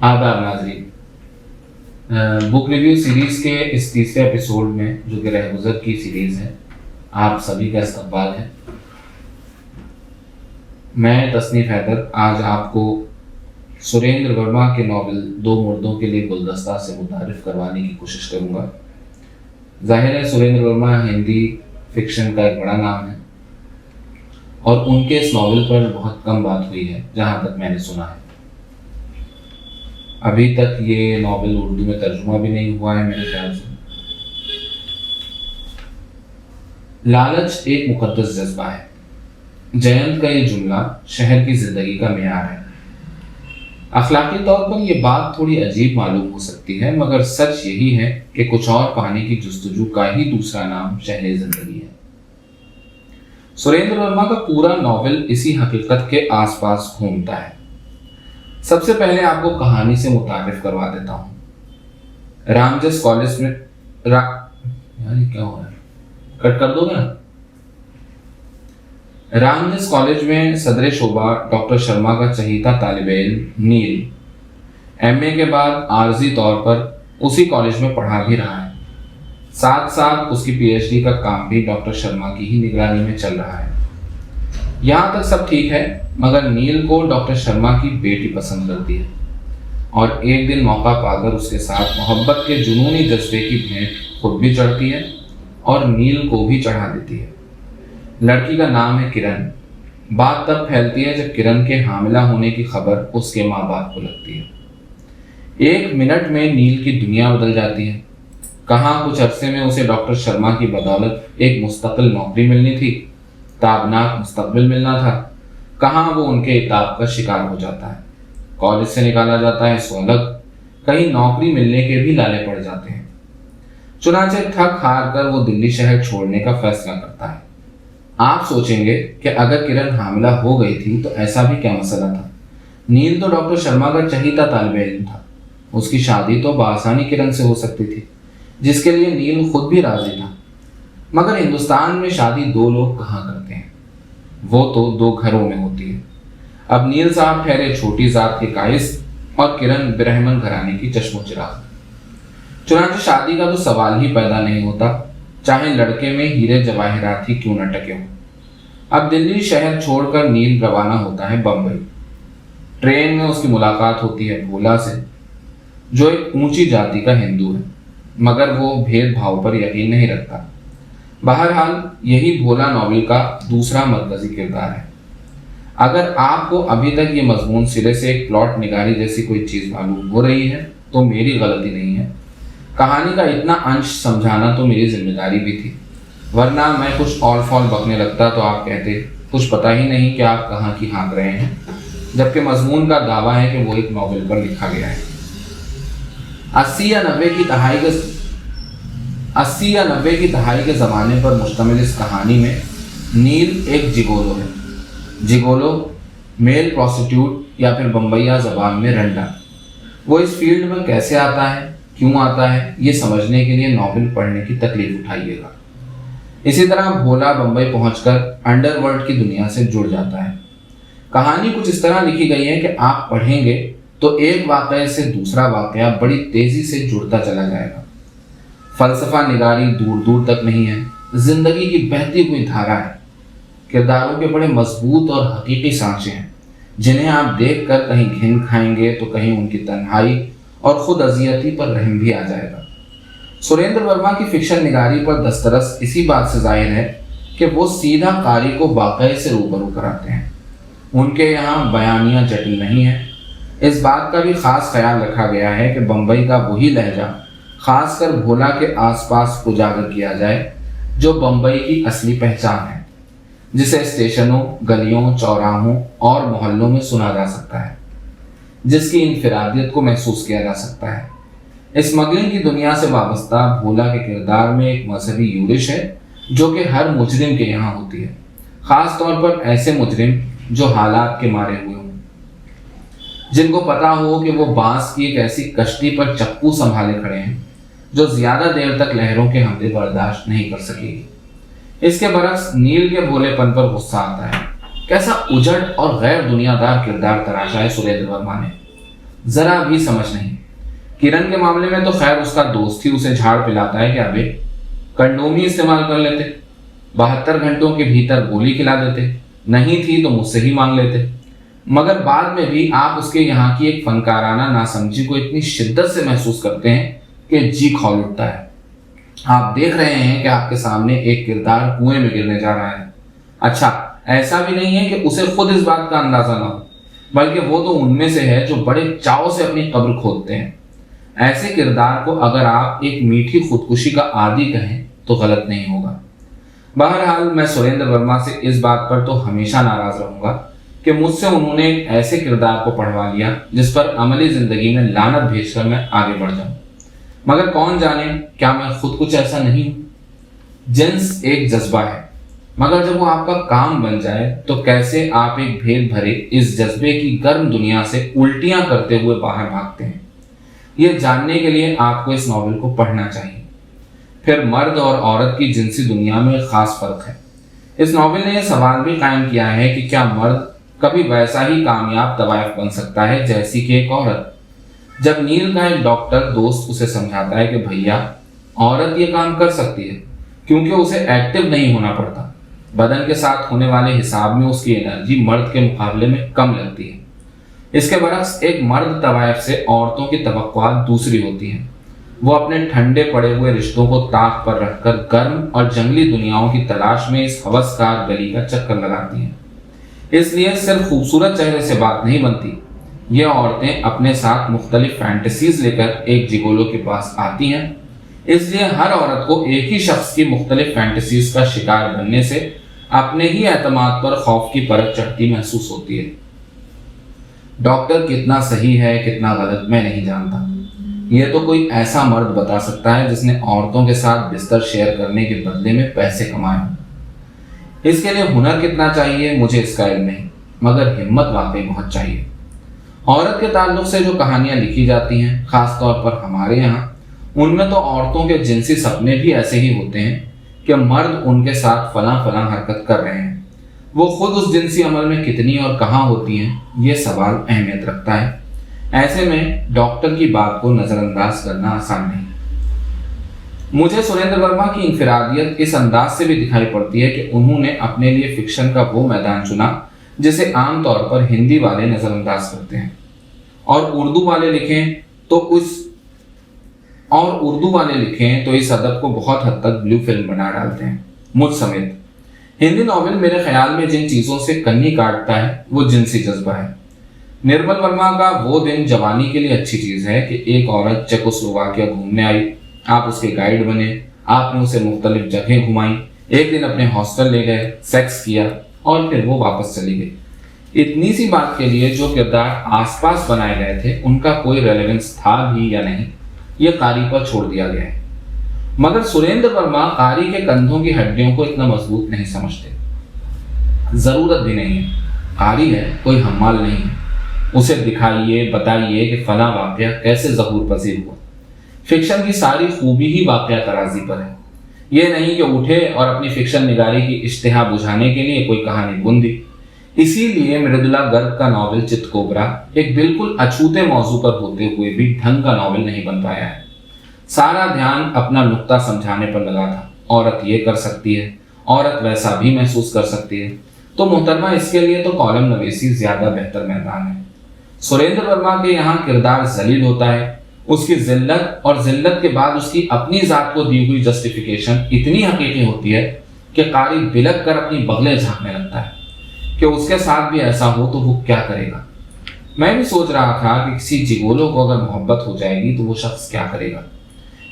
आदाब नाजरीन, book review series के इस तीसरे एपिसोड में जो कि रहगुज़र की सीरीज़ है, आप सभी का इस्तकबाल है। मैं तसनीफ़ हैदर आज आपको सुरेंद्र वर्मा के नावल दो मुर्दों के लिए गुलदस्ता से मुतारिफ़ करवाने की कोशिश करूँगा। ज़ाहिर है सुरेंद्र वर्मा हिंदी फिक्शन का एक बड़ा नाम है और उनके इस नावल पर बहुत कम बात हुई है जहाँ तक मैंने सुना है। अभी तक ये नावल उर्दू में तर्जुमा भी नहीं हुआ है मेरे ख्याल से। लालच एक मुकद्दस जज्बा है। जयंत का ये जुमला शहर की जिंदगी का मेयार है। अखलाकी तौर पर यह बात थोड़ी अजीब मालूम हो सकती है, मगर सच यही है कि कुछ और पाने की जुस्तजू का ही दूसरा नाम शहर जिंदगी है। सुरेंद्र वर्मा का पूरा नावल इसी हकीकत के आसपास घूमता है। सबसे पहले आपको कहानी से मुतारिफ करवा देता हूँ। रामजस कॉलेज में यार ये क्या हो रहा है, कट कर दोगे ना। रामजस कॉलेज में सदर शोबा डॉक्टर शर्मा का चहीता तालिब इल्म नील एमए के बाद आर्जी तौर पर उसी कॉलेज में पढ़ा भी रहा है। साथ साथ उसकी पीएचडी का काम भी डॉक्टर शर्मा की ही निगरानी में चल रहा है। यहाँ तक सब ठीक है, मगर नील को डॉक्टर शर्मा की बेटी पसंद करती है और एक दिन मौका पाकर उसके साथ मोहब्बत के जुनूनी जज्बे की भेंट खुद भी चढ़ती है और नील को भी चढ़ा देती है। लड़की का नाम है किरण। बात तब फैलती है जब किरण के हामिला होने की खबर उसके माँ बाप को लगती है। एक मिनट में नील की दुनिया बदल जाती है। कहाँ कुछ अरसे में उसे डॉक्टर शर्मा की बदौलत एक मुस्तकिल नौकरी मिलनी थी, ताबनाक मुस्तकबिल मिलना था, कहाँ वो उनके इताब का शिकार हो जाता है। कॉलेज से निकाला जाता है सो अलग, कहीं नौकरी मिलने के भी लाले पड़ जाते हैं। चुनाचे थक हार कर वो दिल्ली शहर छोड़ने का फैसला करता है। आप सोचेंगे कि अगर किरण हामिला हो गई थी तो ऐसा भी क्या मसला था। नील तो डॉक्टर शर्मा का चहीता तालिब इल्म था। उसकी शादी तो बआसानी किरण से हो सकती थी, जिसके लिए नील खुद भी राजी था। मगर हिंदुस्तान में शादी दो लोग कहाँ करते हैं, वो तो दो घरों में होती है। अब नील साहब ठहरे छोटी जात के काइस और किरण ब्राह्मण घराने की चश्मो चिराग। चुनांचे शादी का तो सवाल ही पैदा नहीं होता, चाहे लड़के में हीरे जवाहरात ही क्यों न टके हो। अब दिल्ली शहर छोड़कर नील रवाना होता है बम्बई। ट्रेन में उसकी मुलाकात होती है भोला से, जो एक ऊंची जाति का हिंदू है, मगर वो भेदभाव पर यकीन नहीं रखता। बहरहाल यही भोला नॉवल का दूसरा मरकजी किरदार है। अगर आपको अभी तक ये मजमून सिरे से एक प्लॉट निगारी जैसी कोई चीज़ मालूम हो रही है तो मेरी गलती नहीं है। कहानी का इतना अंश समझाना तो मेरी जिम्मेदारी भी थी, वरना मैं कुछ ऑल फॉल बकने लगता तो आप कहते कुछ पता ही नहीं कि आप कहाँ की हाँक रहे हैं, जबकि मजमून का दावा है कि वो एक नॉवल पर लिखा गया है। 80 या 90 की दहाई के ज़माने पर मुश्तमिल इस कहानी में नील एक जिगोलो है। जिगोलो मेल प्रोस्टिट्यूट या फिर बम्बैया ज़बान में रंडा। वो इस फील्ड में कैसे आता है, क्यों आता है, ये समझने के लिए नॉवल पढ़ने की तकलीफ उठाइएगा। इसी तरह भोला बम्बई पहुंचकर अंडरवर्ल्ड की दुनिया से जुड़ जाता है। कहानी कुछ इस तरह लिखी गई है कि आप पढ़ेंगे तो एक वाक़ये से दूसरा वाक़या बड़ी तेज़ी से जुड़ता चला जाएगा। फलसफा निगारी दूर दूर तक नहीं है, जिंदगी की बहती हुई धारा है। किरदारों के बड़े मजबूत और हकीकी सांचे हैं, जिन्हें आप देखकर कहीं घिन खाएंगे तो कहीं उनकी तन्हाई और खुद अजियती पर रहम भी आ जाएगा। सुरेंद्र वर्मा की फिक्शन निगारी पर दस्तरस इसी बात से जाहिर है कि वो सीधा कारी को वाक़ये से रूबरू कराते हैं। उनके यहाँ बयानियाँ जटिल नहीं है। इस बात का भी ख़ास ख्याल रखा गया है कि बम्बई का वही लहजा खासकर भोला के आसपास उजागर किया जाए जो बम्बई की असली पहचान है, जिसे स्टेशनों, गलियों, चौराहों और मोहल्लों में सुना जा सकता है, जिसकी इनफिरादियत को महसूस किया जा सकता है। स्मगलिंग की दुनिया से वाबस्ता भोला के किरदार में एक मजहबी यूरिश है जो कि हर मुजरिम के यहाँ होती है, ख़ास तौर पर ऐसे मुजरिम जो हालात के मारे हुए हों, जिनको पता हो कि वो बांस की एक ऐसी कश्ती पर चप्पू संभाले खड़े हैं जो ज़्यादा देर तक लहरों के हमले बर्दाश्त नहीं कर सकेगी। इसके बरक्स नील के भोलेपन पर गुस्सा आता है। कैसा उजड़ और गैर दुनियादार किरदार तराशा है सुरेंद्र वर्मा ने। जरा भी समझ नहीं। किरण के मामले में तो खैर उसका दोस्त ही उसे झाड़ पिलाता है कि अबे कंडोम ही इस्तेमाल कर लेते, 72 घंटों के भीतर गोली खिला देते, नहीं थी तो मुझसे ही मांग लेते। मगर बाद में भी आप उसके यहाँ की एक फनकाराना नासमझी को इतनी शिद्दत से महसूस करते हैं कि जी खौल उठता है। आप देख रहे हैं कि आपके सामने एक किरदार कुएं में गिरने जा रहा है। अच्छा, ऐसा भी नहीं है कि उसे खुद इस बात का अंदाजा ना हो, बल्कि वो तो उनमें से है जो बड़े चाव से अपनी कब्र खोदते हैं। ऐसे किरदार को अगर आप एक मीठी खुदकुशी का आदी कहें तो गलत नहीं होगा। बहरहाल मैं सुरेंद्र वर्मा से इस बात पर तो हमेशा नाराज रहूंगा कि मुझसे उन्होंने एक ऐसे किरदार को पढ़वा लिया जिस पर अमली जिंदगी में लानत भेजकर मैं आगे बढ़ जाऊं। मगर कौन जाने क्या मैं खुद कुछ ऐसा नहीं हूं। जिन्स एक जज्बा है, मगर जब वो आपका काम बन जाए तो कैसे आप एक भेद भरे इस जज्बे की गर्म दुनिया से उल्टियां करते हुए बाहर भागते हैं, ये जानने के लिए आपको इस नॉवेल को पढ़ना चाहिए। फिर मर्द और औरत की जिनसी दुनिया में खास फर्क है। इस नॉवेल ने यह सवाल भी कायम किया है कि क्या मर्द कभी वैसा ही कामयाब तवायफ बन सकता है जैसी कि एक औरत। जब नील का एक डॉक्टर दोस्त उसे समझाता है कि भैया औरत ये काम कर सकती है क्योंकि उसे एक्टिव नहीं होना पड़ता, बदन के साथ होने वाले हिसाब में उसकी एनर्जी मर्द के मुकाबले में कम लगती है। इसके बरक्स एक मर्द तवायफ से औरतों की तवक्कुआत दूसरी होती है। वो अपने ठंडे पड़े हुए रिश्तों को ताक पर रखकर गर्म और जंगली दुनियाओं की तलाश में इस हवसकार गली का चक्कर लगाती हैं। इसलिए सिर्फ खूबसूरत चेहरे से बात नहीं बनती, ये औरतें अपने साथ मुख्तलिफ फैंटेसीज लेकर एक जिगोलो के पास आती हैं। इसलिए हर औरत को एक ही शख्स की मुख्तलिफ फैंटेसीज का शिकार बनने से अपने ही एतमाद पर खौफ की परत चढ़ती महसूस होती है। डॉक्टर कितना सही है कितना गलत मैं नहीं जानता, यह तो कोई ऐसा मर्द बता सकता है जिसने औरतों के साथ बिस्तर शेयर करने के बदले में पैसे कमाए। इसके लिए हुनर कितना चाहिए मुझे इसका इल्म नहीं, मगर हिम्मत वाकई बहुत चाहिए। औरत के ताल्लुक से जो कहानियां लिखी जाती हैं, खासतौर पर हमारे यहाँ, उनमें तो औरतों के जिनसी सपने भी ऐसे ही होते हैं कि मर्द उनके साथ फलां फलां हरकत कर रहे हैं। वो खुद उस जिनसी अमल में कितनी और कहाँ होती हैं, ये सवाल अहमियत रखता है। ऐसे में डॉक्टर की बात को नज़रअंदाज करना आसान नहीं। मुझे सुरेंद्र वर्मा की इंफरादियत इस अंदाज से भी दिखाई पड़ती है कि उन्होंने अपने लिए फिक्शन का वो मैदान चुना जिसे आमतौर पर हिंदी वाले नज़रअंदाज करते हैं, और उर्दू वाले लिखें तो इस अदब को बहुत हद तक ब्लू फिल्म बना डालते हैं, मुझ समेत। हिंदी नॉवेल मेरे ख्याल में जिन चीज़ों से कन्नी काटता है वो जिनसी जज्बा है। निर्मल वर्मा का वो दिन जवानी के लिए अच्छी चीज़ है कि एक औरत चेकोस्लोवाकिया घूमने आई, आप उसके गाइड बने, आपने उसे मुख्तलिफ जगह घुमाई, एक दिन अपने हॉस्टल ले गए, सेक्स किया और फिर वो वापस चली गई। इतनी सी बात के लिए जो किरदार आसपास बनाए गए थे उनका कोई रेलेवेंस था भी या नहीं, ये कारी पर छोड़ दिया गया है। मगर सुरेंद्र वर्मा कारी के कंधों की हड्डियों को इतना मजबूत नहीं समझते, जरूरत भी नहीं है। कारी है, कोई हम्माल नहीं है। उसे दिखाइए, बताइए कि फला वाकया कैसे ज़हूर पजीर हुआ। फिक्शन की सारी खूबी ही वाकया तराजी पर है। ये नहीं कि उठे और अपनी फिक्शन निगारी की इश्तिहा बुझाने के लिए कोई कहानी बुन दी। इसीलिए मृदुला गर्ग का नॉवेल चितकोबरा एक बिल्कुल अछूते मौजू पर होते हुए भी ढंग का नॉवेल नहीं बन पाया है। सारा ध्यान अपना नुक्ता समझाने पर लगा था। औरत ये कर सकती है, औरत वैसा भी महसूस कर सकती है, तो मोहतरमा इसके लिए तो कॉलम नवीसी ज्यादा बेहतर मैदान है। सुरेंद्र वर्मा के यहाँ किरदार जलील होता है, उसकी जिल्लत और जिल्लत के बाद उसकी अपनी जात को दी हुई जस्टिफिकेशन इतनी हकीकी होती है कि कारी बिलक कर अपनी बगलें झांकने लगता है कि उसके साथ भी ऐसा हो तो वो क्या करेगा। मैं भी सोच रहा था कि किसी जिगोलो को अगर मोहब्बत हो जाएगी तो वो शख्स क्या करेगा।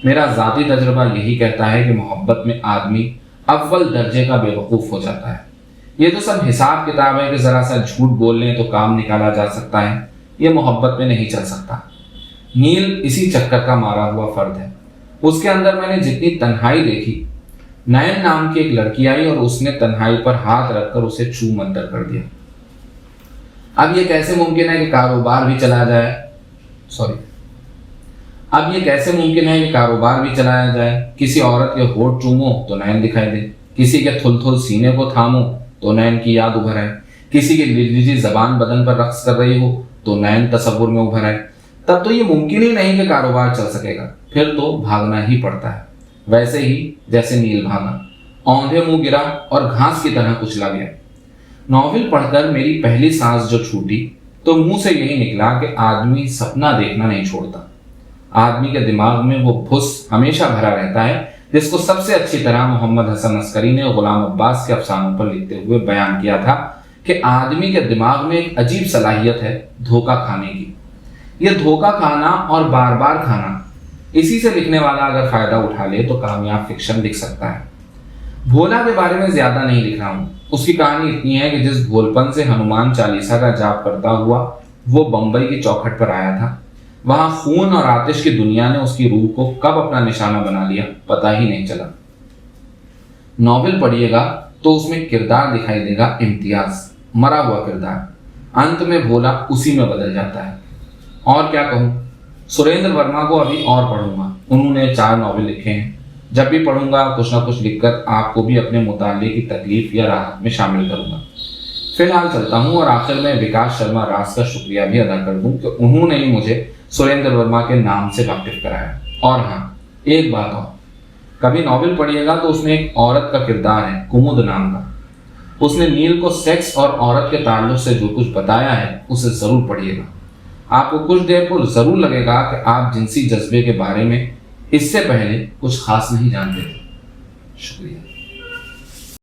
मेरा ज़ाती तजुर्बा यही कहता है कि मोहब्बत में आदमी अव्वल दर्जे का बेवकूफ़ हो जाता है। ये तो सब हिसाब किताब है कि ज़रा सा झूठ बोल लें तो काम निकाला जा सकता है, ये मोहब्बत में नहीं चल सकता। नील इसी चक्कर का मारा हुआ फर्द है। उसके अंदर मैंने जितनी तन्हाई देखी, नयन नाम की एक लड़की आई और उसने तन्हाई पर हाथ रखकर उसे छू मंतर कर दिया। अब ये कैसे मुमकिन है कि कारोबार भी चलाया जाए। किसी औरत के होठ चूमो तो नयन दिखाई दे, किसी के थुल सीने को थामो तो नयन की याद उभर आए, किसी की लिजी जबान बदन पर रक्स कर रही हो तो नयन तस्वुर में उभर आए, तब तो ये मुमकिन ही नहीं कि कारोबार चल सकेगा, फिर तो भागना ही पड़ता है। वैसे ही जैसे नील भागा, औंधे मुंह गिरा और घास की तरह कुचला गया। नॉवेल पढ़कर मेरी पहली सांस जो छूटी तो मुंह से यही निकला कि आदमी सपना देखना नहीं छोड़ता। आदमी के दिमाग में वो भुस हमेशा भरा रहता है जिसको सबसे अच्छी तरह मोहम्मद हसन अस्करी ने गुलाम अब्बास के अफसानों पर लिखते हुए बयान किया था कि आदमी के दिमाग में एक अजीब सलाहियत है धोखा खाने की। यह धोखा खाना और बार बार खाना, इसी से लिखने वाला अगर फायदा उठा ले तो कामयाब फिक्शन लिख सकता है। भोला के बारे में ज्यादा नहीं लिख रहा हूं। उसकी कहानी इतनी है कि जिस भोलपन से हनुमान चालीसा का जाप करता हुआ वो बंबई की चौखट पर आया था, वहां खून और आतिश की दुनिया ने उसकी रूह को कब अपना निशाना बना लिया पता ही नहीं चला। नॉवेल पढ़िएगा तो उसमें किरदार दिखाई देगा इम्तियाज, मरा हुआ किरदार। अंत में भोला उसी में बदल जाता है। और क्या कहूं, सुरेंद्र वर्मा को अभी और पढ़ूंगा। उन्होंने 4 नॉवेल लिखे हैं। जब भी पढ़ूंगा कुछ ना कुछ लिखकर आपको भी अपने मुताले की तकलीफ या राहत में शामिल करूंगा। फिलहाल चलता हूं और आखिर में विकास शर्मा रास का शुक्रिया भी अदा कर दूं कि उन्होंने ही मुझे सुरेंद्र वर्मा के नाम से वाकिफ कराया। और हाँ, एक बात और, कभी नॉवेल पढ़िएगा तो उसमें एक औरत का किरदार है कुमुद नाम का। उसने नील को सेक्स और औरत के ताल्लुक से जो कुछ बताया है उसे जरूर पढ़िएगा। आपको कुछ देर को जरूर लगेगा कि आप जिनसी जज्बे के बारे में इससे पहले कुछ खास नहीं जानते थे। शुक्रिया।